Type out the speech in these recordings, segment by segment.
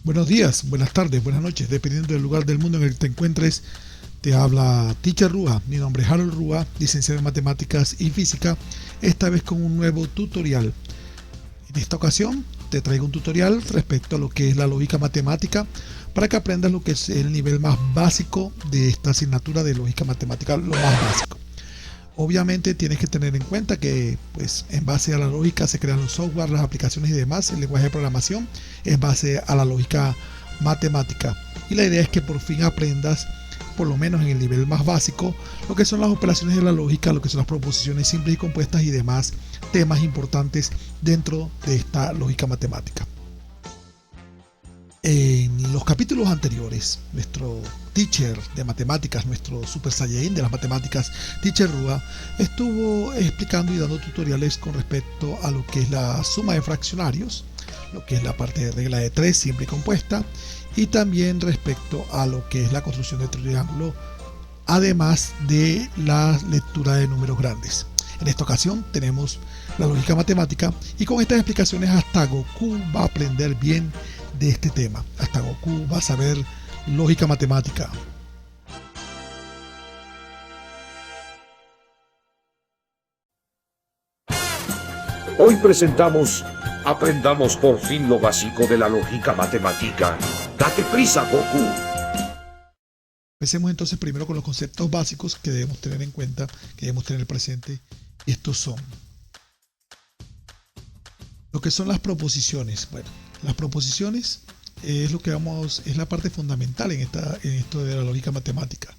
Buenos días, buenas tardes, buenas noches, dependiendo del lugar del mundo en el que te encuentres. Te habla Teacher Rúa. Mi nombre es Harold Rúa, licenciado en Matemáticas y Física, esta vez con un nuevo tutorial. En esta ocasión te traigo un tutorial respecto a lo que es la lógica matemática para que aprendas lo que es el nivel más básico de esta asignatura de lógica matemática, lo más básico. Obviamente tienes que tener en cuenta que pues, en base a la lógica se crean los software, las aplicaciones y demás. El lenguaje de programación es base a la lógica matemática. Y la idea es que por fin aprendas, por lo menos en el nivel más básico, lo que son las operaciones de la lógica, lo que son las proposiciones simples y compuestas y demás temas importantes dentro de esta lógica matemática. En los capítulos anteriores, nuestro teacher de matemáticas, nuestro Super Saiyajin de las matemáticas, Teacher Rúa, estuvo explicando y dando tutoriales con respecto a lo que es la suma de fraccionarios, lo que es la parte de regla de 3 simple y compuesta, y también respecto a lo que es la construcción de triángulo, además de la lectura de números grandes. En esta ocasión tenemos la lógica matemática y con estas explicaciones hasta Goku va a aprender bien de este tema. Hasta Goku va a saber lógica matemática. Hoy presentamos Aprendamos por fin lo básico de la lógica matemática. ¡Date prisa, Goku! Empecemos entonces primero con los conceptos básicos que debemos tener en cuenta, que debemos tener presente. Y estos son lo que son las proposiciones. Bueno, las proposiciones es lo que es la parte fundamental en esto de la lógica matemática.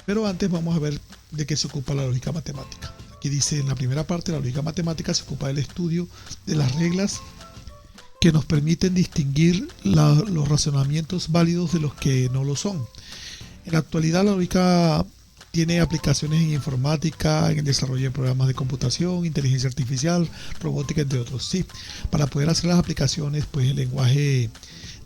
Pero antes vamos a ver de qué se ocupa la lógica matemática. Aquí dice en la primera parte, la lógica matemática se ocupa del estudio de las reglas que nos permiten distinguir los razonamientos válidos de los que no lo son. En la actualidad la lógica tiene aplicaciones en informática, en el desarrollo de programas de computación, inteligencia artificial, robótica, entre otros. Sí, para poder hacer las aplicaciones, pues el lenguaje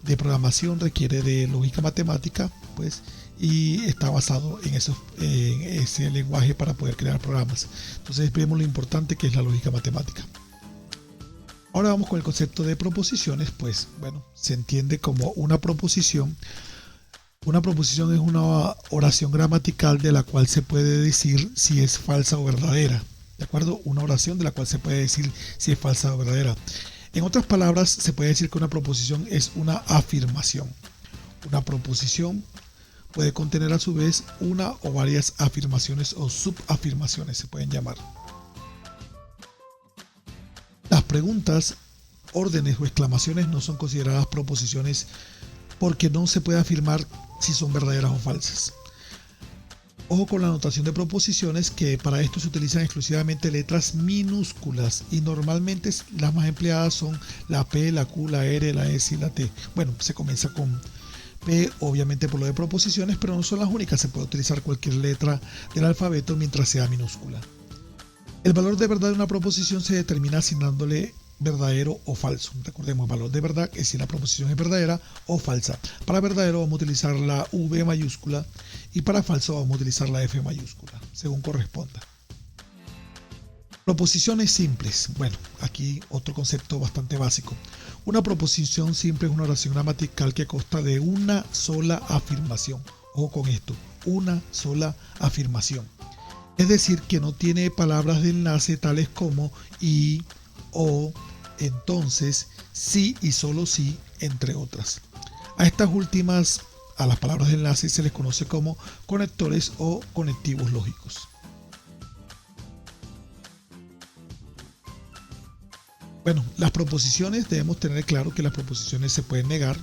de programación requiere de lógica matemática, pues, y está basado en ese lenguaje para poder crear programas. Entonces vemos lo importante que es la lógica matemática. Ahora vamos con el concepto de proposiciones. Pues bueno, se entiende como una proposición. Una proposición es una oración gramatical de la cual se puede decir si es falsa o verdadera. ¿De acuerdo? Una oración de la cual se puede decir si es falsa o verdadera. En otras palabras, se puede decir que una proposición es una afirmación. Una proposición puede contener a su vez una o varias afirmaciones o subafirmaciones, se pueden llamar. Las preguntas, órdenes o exclamaciones no son consideradas proposiciones porque no se puede afirmar si son verdaderas o falsas. Ojo con la notación de proposiciones, que para esto se utilizan exclusivamente letras minúsculas y normalmente las más empleadas son la P, la Q, la R, la S y la T. Bueno, se comienza con P, obviamente por lo de proposiciones, pero no son las únicas. Se puede utilizar cualquier letra del alfabeto mientras sea minúscula. El valor de verdad de una proposición se determina asignándole verdadero o falso. Recordemos, valor de verdad es si la proposición es verdadera o falsa. Para verdadero vamos a utilizar la V mayúscula y para falso vamos a utilizar la F mayúscula, según corresponda. Proposiciones simples. Bueno, aquí otro concepto bastante básico. Una proposición simple es una oración gramatical que consta de una sola afirmación. Ojo con esto, una sola afirmación. Es decir, que no tiene palabras de enlace tales como y, o, entonces, sí y solo sí, entre otras. A estas últimas, a las palabras de enlace, se les conoce como conectores o conectivos lógicos. Bueno, las proposiciones, debemos tener claro que las proposiciones se pueden negar,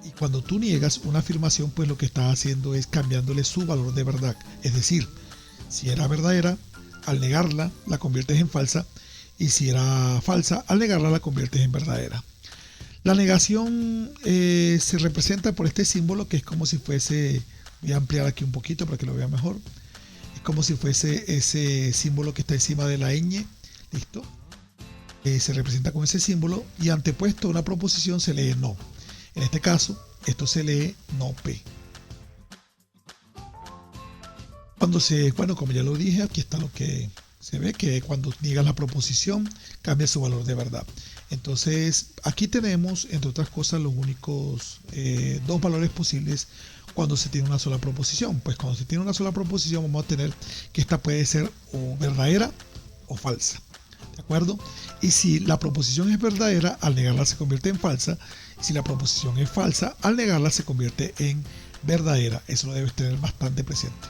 y cuando tú niegas una afirmación, pues lo que estás haciendo es cambiándole su valor de verdad. Es decir, si era verdadera, al negarla la conviertes en falsa, y si era falsa, al negarla la conviertes en verdadera. La negación se representa por este símbolo, que es como si fuese, voy a ampliar aquí un poquito para que lo vean mejor, es como si fuese ese símbolo que está encima de la ñ, ¿listo? Se representa con ese símbolo, y antepuesto a una proposición se lee no. En este caso, esto se lee no P. Bueno, como ya lo dije, aquí está lo que se ve, que cuando niegas la proposición cambia su valor de verdad. Entonces, aquí tenemos, entre otras cosas, los únicos dos valores posibles cuando se tiene una sola proposición. Pues cuando se tiene una sola proposición vamos a tener que esta puede ser o verdadera o falsa. ¿De acuerdo? Y si la proposición es verdadera, al negarla se convierte en falsa. Y si la proposición es falsa, al negarla se convierte en verdadera. Eso lo debes tener bastante presente.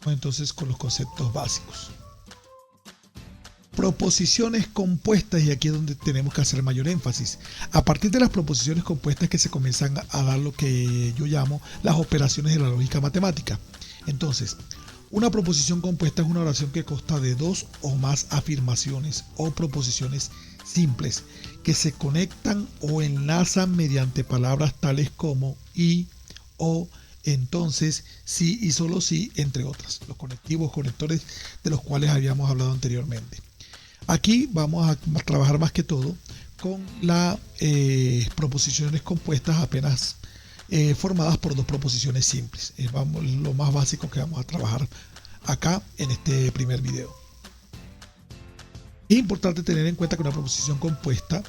Entonces, con los conceptos básicos. Proposiciones compuestas, y aquí es donde tenemos que hacer mayor énfasis. A partir de las proposiciones compuestas que se comienzan a dar lo que yo llamo las operaciones de la lógica matemática. Entonces, una proposición compuesta es una oración que consta de dos o más afirmaciones o proposiciones simples que se conectan o enlazan mediante palabras tales como y, o, entonces, sí y solo sí, entre otras. Los conectivos, conectores de los cuales habíamos hablado anteriormente. Aquí vamos a trabajar más que todo con las proposiciones compuestas apenas formadas por dos proposiciones simples. Es lo más básico que vamos a trabajar acá en este primer video. Es importante tener en cuenta que en una proposición compuesta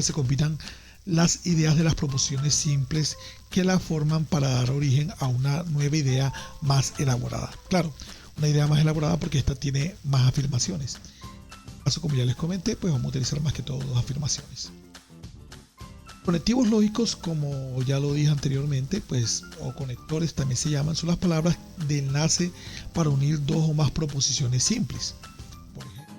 se combinan las ideas de las proposiciones simples que la forman para dar origen a una nueva idea más elaborada. Claro, una idea más elaborada porque esta tiene más afirmaciones. En este caso, como ya les comenté, pues vamos a utilizar más que todo dos afirmaciones. Conectivos lógicos, como ya lo dije anteriormente, pues, o conectores también se llaman, son las palabras de enlace para unir dos o más proposiciones simples. Por ejemplo,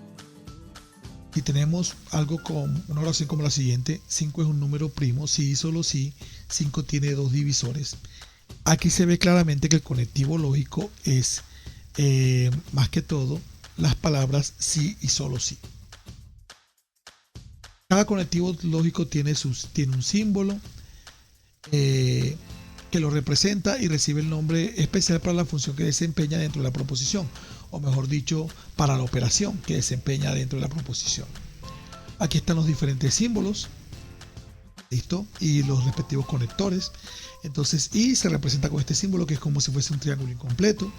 si tenemos algo con una oración como la siguiente: 5 es un número primo, sí y solo sí, 5 tiene dos divisores. Aquí se ve claramente que el conectivo lógico es más que todo las palabras sí y solo sí. Cada conectivo lógico tiene un símbolo que lo representa y recibe el nombre especial para la función que desempeña dentro de la proposición, o mejor dicho, para la operación que desempeña dentro de la proposición. Aquí están los diferentes símbolos, ¿listo? Y los respectivos conectores. Entonces, y se representa con este símbolo que es como si fuese un triángulo incompleto.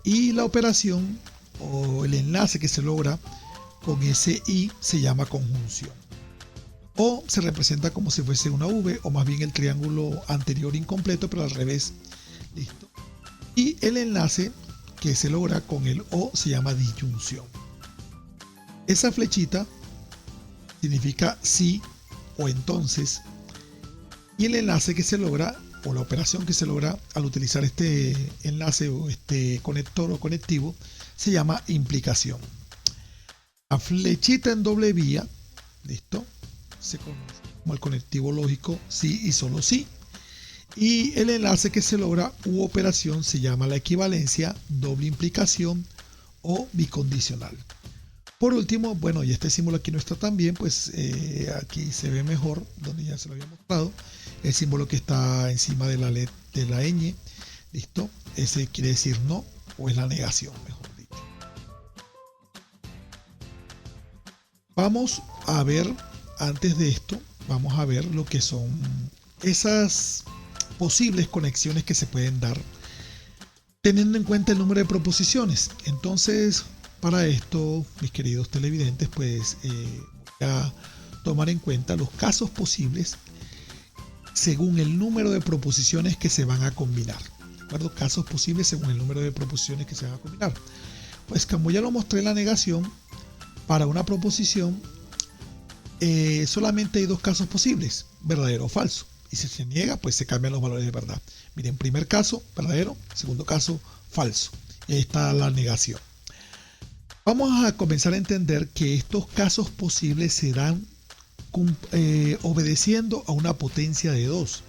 Y la operación o el enlace que se logra con ese y se llama conjunción. O se representa como si fuese una V, o más bien el triángulo anterior incompleto, pero al revés. Listo. Y el enlace que se logra con el o se llama disyunción. Esa flechita significa sí o entonces. Y el enlace que se logra, o la operación que se logra al utilizar este enlace o este conector o conectivo, se llama implicación. La flechita en doble vía, listo, se conoce como el conectivo lógico sí y solo sí. Y el enlace que se logra u operación se llama la equivalencia, doble implicación o bicondicional. Por último, bueno, y este símbolo aquí no está tan bien, pues aquí se ve mejor, donde ya se lo había mostrado, el símbolo que está encima de la ñ, listo, ese quiere decir no, o es la negación, mejor dicho. Vamos a ver, antes de esto, vamos a ver lo que son esas posibles conexiones que se pueden dar teniendo en cuenta el número de proposiciones. Entonces, para esto, mis queridos televidentes, pues voy a tomar en cuenta los casos posibles según el número de proposiciones que se van a combinar. ¿De acuerdo? Casos posibles según el número de proposiciones que se van a combinar. Pues como ya lo mostré en la negación, para una proposición solamente hay dos casos posibles, verdadero o falso. Y si se niega, pues se cambian los valores de verdad. Miren, primer caso, verdadero, segundo caso, falso. Y ahí está la negación. Vamos a comenzar a entender que estos casos posibles se dan obedeciendo a una potencia de 2,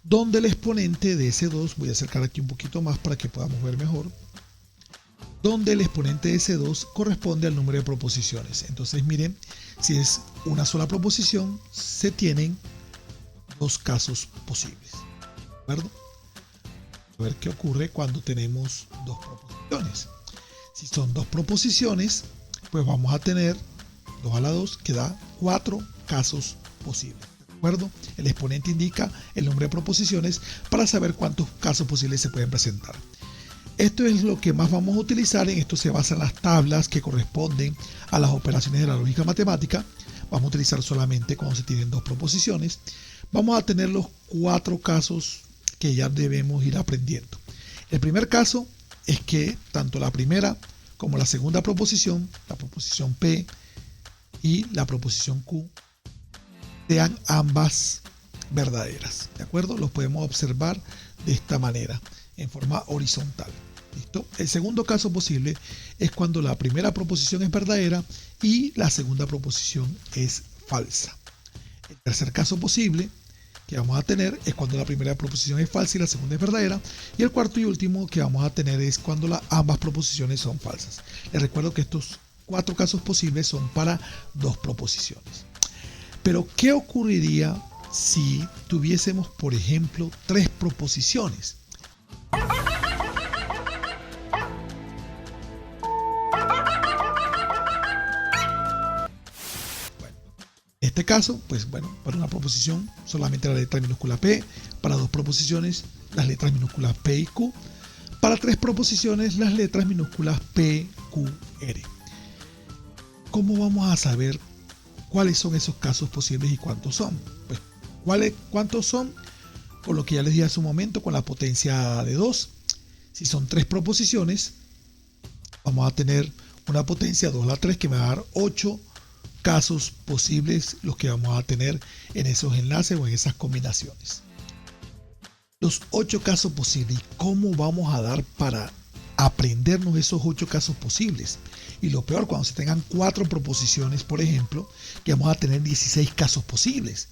donde el exponente de ese 2, voy a acercar aquí un poquito más para que podamos ver mejor, donde el exponente de ese 2 corresponde al número de proposiciones. Entonces miren, si es una sola proposición, se tienen dos casos posibles. ¿De acuerdo? A ver qué ocurre cuando tenemos dos proposiciones. Si son dos proposiciones, pues vamos a tener 2 a la 2, que da 4 casos posibles. ¿De acuerdo? El exponente indica el número de proposiciones para saber cuántos casos posibles se pueden presentar. Esto es lo que más vamos a utilizar. En esto se basan las tablas que corresponden a las operaciones de la lógica matemática. Vamos a utilizar solamente cuando se tienen dos proposiciones. Vamos a tener los 4 casos que ya debemos ir aprendiendo. El primer caso es que tanto la primera como la segunda proposición, la proposición P y la proposición Q, sean ambas verdaderas. ¿De acuerdo? Los podemos observar de esta manera, en forma horizontal. ¿Listo? El segundo caso posible es cuando la primera proposición es verdadera y la segunda proposición es falsa. El tercer caso posible que vamos a tener es cuando la primera proposición es falsa y la segunda es verdadera. Y el cuarto y último que vamos a tener es cuando ambas proposiciones son falsas. Les recuerdo que estos 4 casos posibles son para 2 proposiciones. Pero, ¿qué ocurriría si tuviésemos, por ejemplo, 3 proposiciones? En este caso, pues bueno, para una proposición solamente la letra minúscula P, para 2 proposiciones las letras minúsculas P y Q, para 3 proposiciones las letras minúsculas P, Q, R. ¿Cómo vamos a saber cuáles son esos casos posibles y cuántos son? Pues, ¿cuántos son? Con lo que ya les di hace un momento, con la potencia de 2. Si son 3 proposiciones, vamos a tener una potencia 2 a la 3 que me va a dar 8 casos posibles, los que vamos a tener en esos enlaces o en esas combinaciones. Los 8 casos posibles. ¿Cómo vamos a dar para aprendernos esos 8 casos posibles? Y lo peor, cuando se tengan 4 proposiciones, por ejemplo, que vamos a tener 16 casos posibles.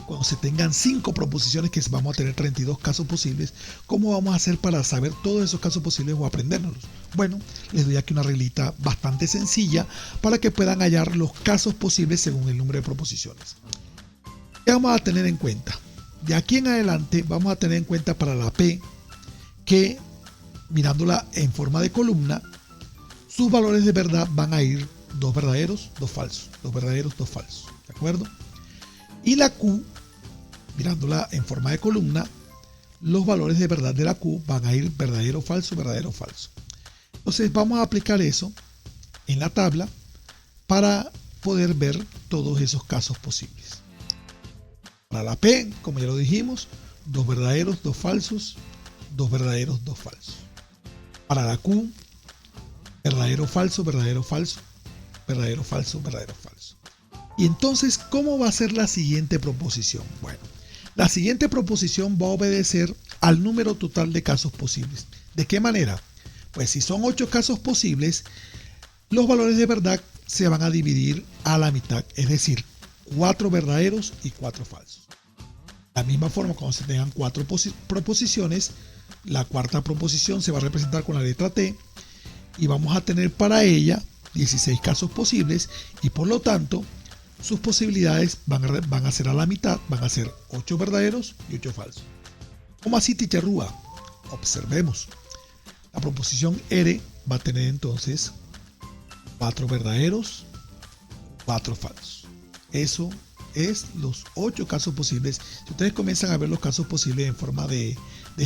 Cuando se tengan 5 proposiciones, que vamos a tener 32 casos posibles, ¿cómo vamos a hacer para saber todos esos casos posibles o aprendérnoslos? Bueno, les doy aquí una reglita bastante sencilla para que puedan hallar los casos posibles según el número de proposiciones. ¿Qué vamos a tener en cuenta? De aquí en adelante vamos a tener en cuenta para la P que, mirándola en forma de columna, sus valores de verdad van a ir 2 verdaderos, 2 falsos, 2 verdaderos, 2 falsos. ¿De acuerdo? Y la Q, mirándola en forma de columna, los valores de verdad de la Q van a ir verdadero, falso, verdadero, falso. Entonces vamos a aplicar eso en la tabla para poder ver todos esos casos posibles. Para la P, como ya lo dijimos, 2 verdaderos, 2 falsos, 2 verdaderos, 2 falsos. Para la Q, verdadero, falso, verdadero, falso, verdadero, falso, verdadero, falso. Y entonces, ¿cómo va a ser la siguiente proposición? Bueno, la siguiente proposición va a obedecer al número total de casos posibles. ¿De qué manera? Pues si son 8 casos posibles, los valores de verdad se van a dividir a la mitad, es decir, 4 verdaderos y 4 falsos. De la misma forma, cuando se tengan 4 proposiciones, la cuarta proposición se va a representar con la letra T y vamos a tener para ella 16 casos posibles y por lo tanto sus posibilidades van a ser a la mitad, van a ser 8 verdaderos y 8 falsos. ¿Cómo así, Teacher Rúa? Observemos. La proposición R va a tener entonces 4 verdaderos, 4 falsos. Eso es los 8 casos posibles. Si ustedes comienzan a ver los casos posibles en forma de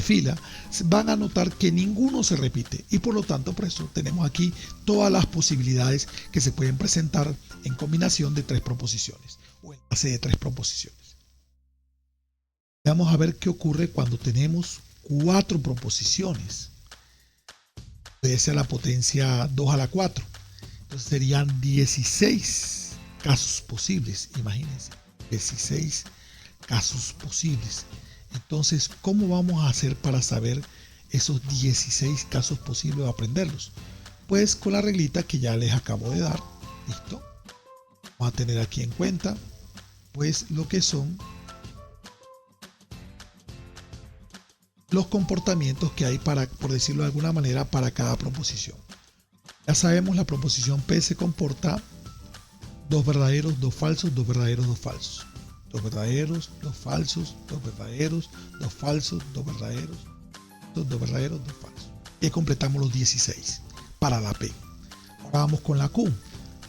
fila, van a notar que ninguno se repite y por lo tanto por eso tenemos aquí todas las posibilidades que se pueden presentar en combinación de 3 proposiciones o en base de 3 proposiciones. Vamos a ver qué ocurre cuando tenemos 4 proposiciones. Puede ser la potencia 2 a la 4. Entonces serían 16 casos posibles. Imagínense, 16 casos posibles. Entonces, ¿cómo vamos a hacer para saber esos 16 casos posibles o aprenderlos? Pues con la reglita que ya les acabo de dar. ¿Listo? Vamos a tener aquí en cuenta pues lo que son los comportamientos que hay para, por decirlo de alguna manera, para cada proposición. Ya sabemos, la proposición P se comporta 2 verdaderos, 2 falsos, 2 verdaderos, 2 falsos. 2 verdaderos, 2 falsos, 2 verdaderos, 2 falsos, 2 verdaderos, 2 verdaderos, 2 falsos. Y completamos los 16 para la P. Ahora vamos con la Q.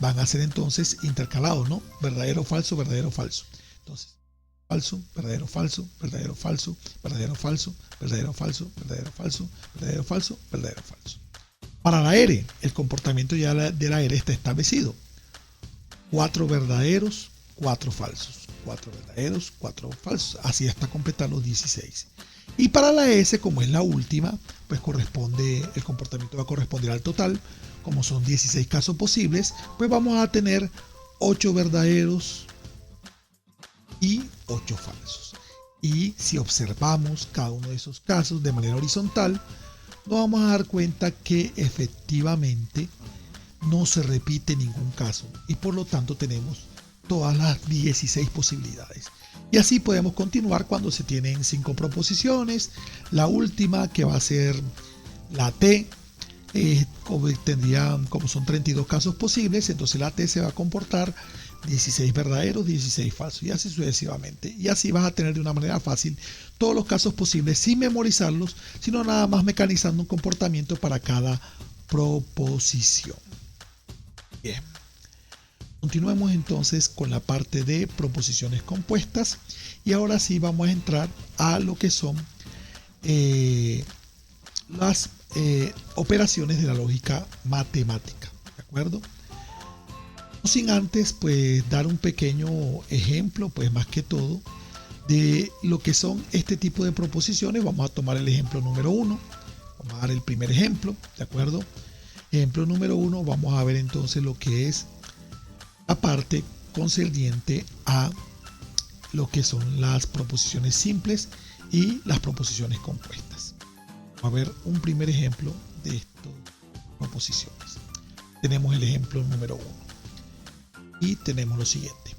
Van a ser entonces intercalados, ¿no? Verdadero, falso, verdadero, falso. Entonces, falso, verdadero, falso, verdadero, falso, verdadero, falso, verdadero, falso, verdadero, falso, verdadero, falso, verdadero, falso. Para la R, el comportamiento ya de la R está establecido. 4 verdaderos, 4 falsos. 4 verdaderos, 4 falsos. Así hasta completar los 16. Y para la S, como es la última, pues el comportamiento va a corresponder al total. Como son 16 casos posibles, pues vamos a tener 8 verdaderos y 8 falsos. Y si observamos cada uno de esos casos de manera horizontal, nos vamos a dar cuenta que efectivamente no se repite ningún caso y por lo tanto tenemos todas las 16 posibilidades. Y así podemos continuar cuando se tienen 5 proposiciones. La última, que va a ser la T, como son 32 casos posibles, entonces la T se va a comportar 16 verdaderos, 16 falsos y así sucesivamente. Y así vas a tener de una manera fácil todos los casos posibles sin memorizarlos, sino nada más mecanizando un comportamiento para cada proposición. Bien. Continuemos entonces con la parte de proposiciones compuestas y ahora sí vamos a entrar a lo que son las operaciones de la lógica matemática, ¿de acuerdo? No sin antes pues dar un pequeño ejemplo, pues más que todo, de lo que son este tipo de proposiciones. Vamos a tomar el ejemplo número 1, vamos a dar el primer ejemplo, ¿de acuerdo? Ejemplo número 1, vamos a ver entonces lo que es la parte concerniente a lo que son las proposiciones simples y las proposiciones compuestas. Vamos a ver un primer ejemplo de estas proposiciones. Tenemos el ejemplo número 1 y tenemos lo siguiente.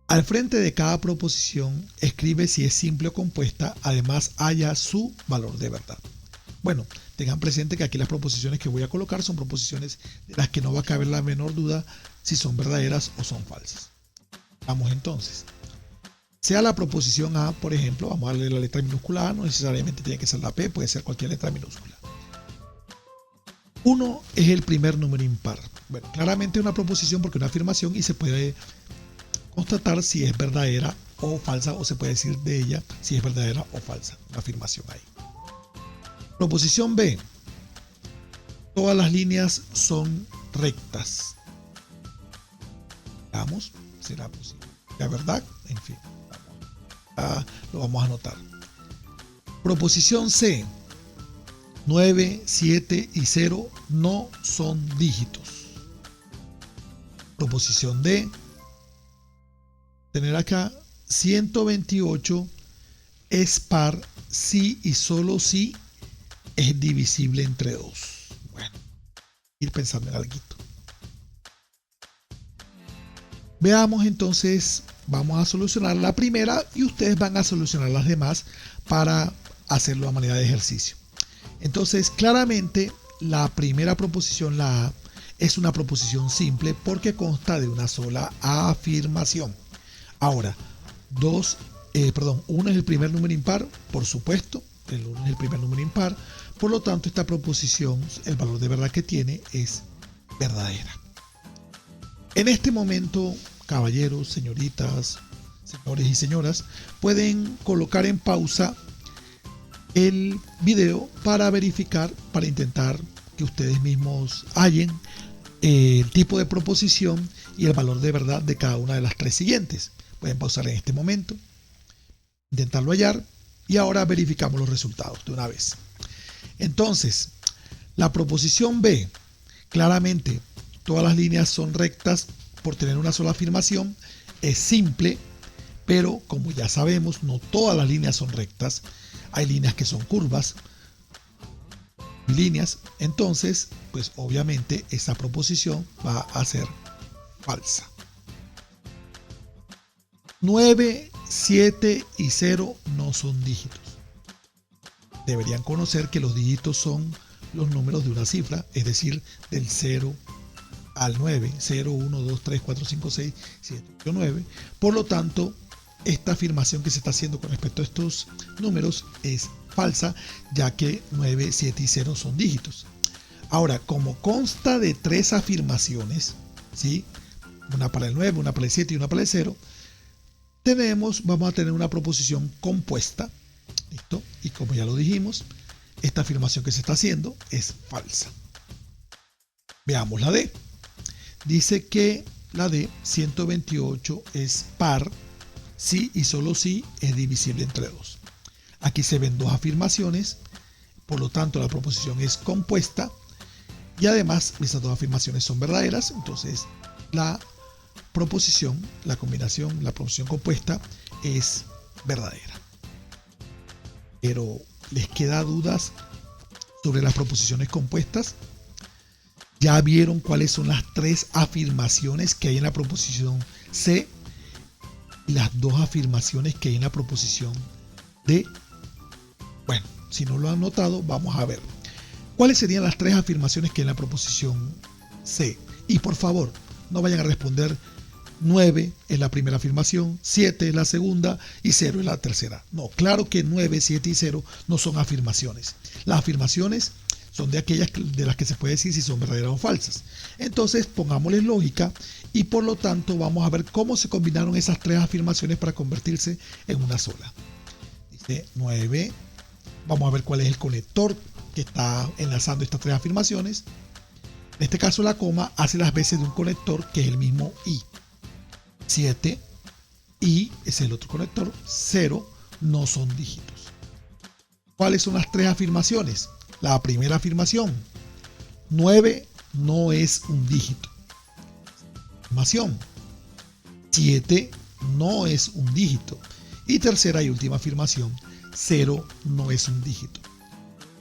Al frente de cada proposición escribe si es simple o compuesta, además haya su valor de verdad. Bueno, tengan presente que aquí las proposiciones que voy a colocar son proposiciones de las que no va a caber la menor duda si son verdaderas o son falsas. Vamos entonces. Sea la proposición A, por ejemplo, vamos a darle la letra minúscula A, no necesariamente tiene que ser la P, puede ser cualquier letra minúscula. 1 es el primer número impar. Bueno, claramente es una proposición porque es una afirmación y se puede constatar si es verdadera o falsa, o se puede decir de ella si es verdadera o falsa. Una afirmación ahí. Proposición B. Todas las líneas son rectas. Veamos, será posible. La verdad, en fin, lo vamos a anotar. Proposición C. 9, 7 y 0 no son dígitos. Proposición D. Tener acá 128 es par si y solo si es divisible entre 2. Bueno, ir pensando en algo. Veamos entonces, vamos a solucionar la primera y ustedes van a solucionar las demás para hacerlo a manera de ejercicio. Entonces, claramente, la primera proposición, la A, es una proposición simple porque consta de una sola afirmación. Ahora, 1 es el primer número impar, por supuesto, el 1 es el primer número impar, por lo tanto esta proposición, el valor de verdad que tiene es verdadera. En este momento, caballeros, señoritas, señores y señoras, pueden colocar en pausa el video para verificar, para intentar que ustedes mismos hallen el tipo de proposición y el valor de verdad de cada una de las 3 siguientes. Pueden pausar en este momento, intentarlo hallar y ahora verificamos los resultados de una vez. Entonces, la proposición B, claramente todas las líneas son rectas por tener una sola afirmación, es simple, pero como ya sabemos, no todas las líneas son rectas. Hay líneas que son curvas, líneas, entonces, pues obviamente esta proposición va a ser falsa. 9, 7 y 0 no son dígitos. Deberían conocer que los dígitos son los números de una cifra, es decir, del 0 al 9, 0, 1, 2, 3, 4, 5, 6, 7, 8, 9. Por lo tanto, esta afirmación que se está haciendo con respecto a estos números es falsa, ya que 9, 7 y 0 son dígitos. Ahora, como consta de 3 afirmaciones, ¿sí? Una para el 9, una para el 7 y una para el 0, vamos a tener una proposición compuesta. ¿Listo? Y como ya lo dijimos, esta afirmación que se está haciendo es falsa. Veamos la D. Dice que la D, 128, es par si y solo si es divisible entre 2. Aquí se ven dos afirmaciones, por lo tanto la proposición es compuesta y además esas dos afirmaciones son verdaderas, entonces la proposición, la proposición compuesta es verdadera. Pero ¿les queda dudas sobre las proposiciones compuestas? ¿Ya vieron cuáles son las tres afirmaciones que hay en la proposición C y las dos afirmaciones que hay en la proposición D? Bueno, si no lo han notado, vamos a ver. ¿Cuáles serían las tres afirmaciones que hay en la proposición C? Y por favor, no vayan a responder 9 es la primera afirmación, 7 es la segunda y 0 es la tercera. No, claro que 9, 7 y 0 no son afirmaciones. Las afirmaciones son de aquellas de las que se puede decir si son verdaderas o falsas. Entonces pongámosle lógica y por lo tanto vamos a ver cómo se combinaron esas tres afirmaciones para convertirse en una sola. Dice 9, vamos a ver cuál es el conector que está enlazando estas tres afirmaciones. En este caso la coma hace las veces de un conector que es el mismo I. 7 y es el otro conector, 0 no son dígitos. ¿Cuáles son las tres afirmaciones? La primera afirmación, 9 no es un dígito. Afirmación, 7 no es un dígito. Y tercera y última afirmación, 0 no es un dígito.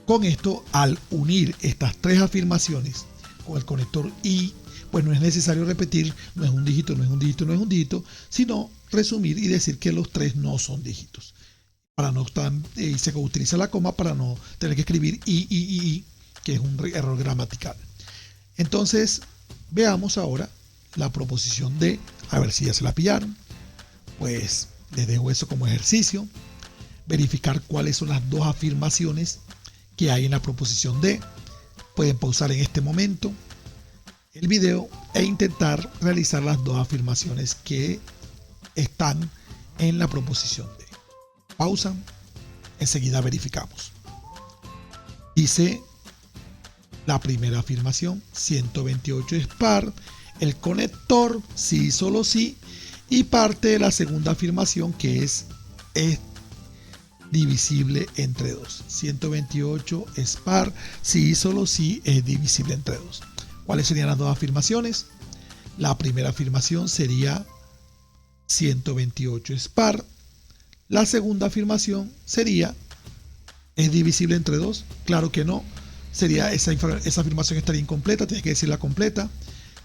Con esto, al unir estas tres afirmaciones con el conector I, pues no es necesario repetir, no es un dígito, no es un dígito, no es un dígito, sino resumir y decir que los tres no son dígitos. Para no estar, se utiliza la coma para no tener que escribir I, que es un error gramatical. Entonces, veamos ahora la proposición D, a ver si ya se la pillaron. Pues les dejo eso como ejercicio. Verificar cuáles son las dos afirmaciones que hay en la proposición D. Pueden pausar en este momento el video e intentar realizar las dos afirmaciones que están en la proposición D. Pausa, enseguida verificamos. Dice la primera afirmación, 128 es par, el conector sí, solo sí, y parte de la segunda afirmación que es divisible entre 2. 128 es par, sí, solo sí es divisible entre 2. ¿Cuáles serían las dos afirmaciones? La primera afirmación sería 128 es par. La segunda afirmación sería ¿es divisible entre 2? Claro que no. Sería esa afirmación estaría incompleta, tienes que decirla completa.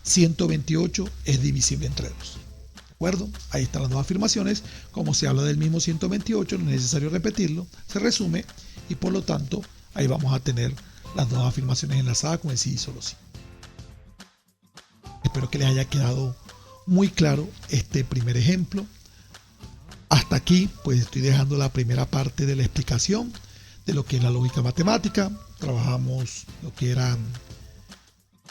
128 es divisible entre 2. ¿De acuerdo? Ahí están las dos afirmaciones. Como se habla del mismo 128, no es necesario repetirlo. Se resume y por lo tanto ahí vamos a tener las dos afirmaciones enlazadas con el sí y solo sí. Espero que les haya quedado muy claro este primer ejemplo. Hasta aquí pues estoy dejando la primera parte de la explicación de lo que es la lógica matemática. Trabajamos lo que eran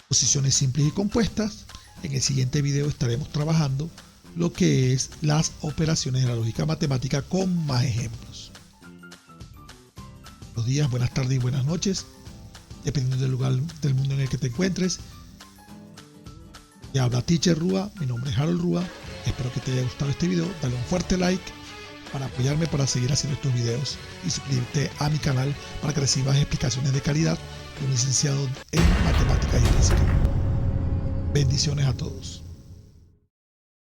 posiciones simples y compuestas. En el siguiente video estaremos trabajando lo que es las operaciones de la lógica matemática con más ejemplos. Buenos días, buenas tardes y buenas noches, dependiendo del lugar del mundo en el que te encuentres. Ya habla Teacher Rúa, mi nombre es Harold Rúa. Espero que te haya gustado este video. Dale un fuerte like para apoyarme para seguir haciendo estos videos y suscribirte a mi canal para que recibas explicaciones de calidad de un licenciado en matemáticas y física. Bendiciones a todos.